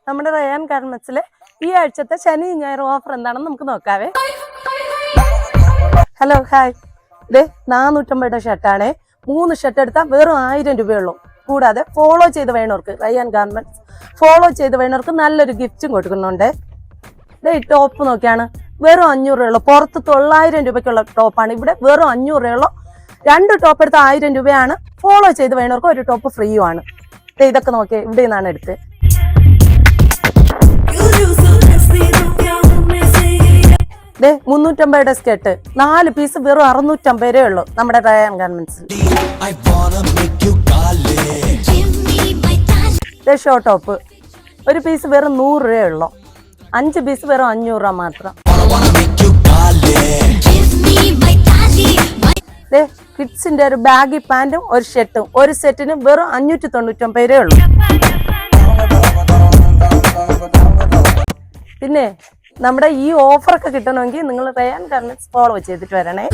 നമ്മുടെ റയാൻ ഗാർമെന്റ്സിലെ ഈ ആഴ്ചത്തെ ശനി ഞായർ ഓഫർ എന്താണെന്ന് നമുക്ക് നോക്കാവേ. ഹലോ ഹായ്, ഇതേ 450 ഷർട്ടാണ്. 3 ഷർട്ട് എടുത്താൽ വെറും 1000 രൂപയുള്ളൂ. കൂടാതെ ഫോളോ ചെയ്ത് വേണവർക്ക് റയാൻ ഗാർമെന്റ്സ് ഫോളോ ചെയ്ത് വേണവർക്ക് നല്ലൊരു ഗിഫ്റ്റും കൊടുക്കുന്നുണ്ട്. ഇതേ ടോപ്പ് നോക്കിയാണ് വെറും 500 രൂപയുള്ളൂ. പുറത്ത് 900 രൂപയ്ക്കുള്ള ടോപ്പാണ്, ഇവിടെ വെറും 500 രൂപയുള്ളൂ. 2 ടോപ്പ് എടുത്ത 1000 രൂപയാണ്. ഫോളോ ചെയ്ത് വേണവർക്ക് ഒരു ടോപ്പ് ഫ്രീയുമാണ്. ഇതൊക്കെ നോക്കിയേ, ഇവിടെ നിന്നാണ് എടുത്ത്. 350 സ്കേർട്ട് 4 പീസ് വെറും 650 രൂപയേ ഉള്ളൂ നമ്മുടെ റയാൻ ഗാർമെന്റ്സിൽ. ഷോർട്ട് ടോപ്പ് ഒരു പീസ് വെറും 100 രൂപയേ ഉള്ളൂ. 5 പീസ് വെറും 500 രൂപ മാത്രം. കിഡ്സിന്റെ ഒരു ബാഗി പാന്റും ഒരു ഷർട്ടും ഒരു സെറ്റിന് വെറും 599 രൂപയേ ഉള്ളൂ. പിന്നെ നമ്മുടെ ഈ ഓഫറൊക്കെ കിട്ടണമെങ്കിൽ നിങ്ങൾ റയാൻ ഗാർമെന്റ്സ് ഫോളോ ചെയ്തിട്ട് വരണേ.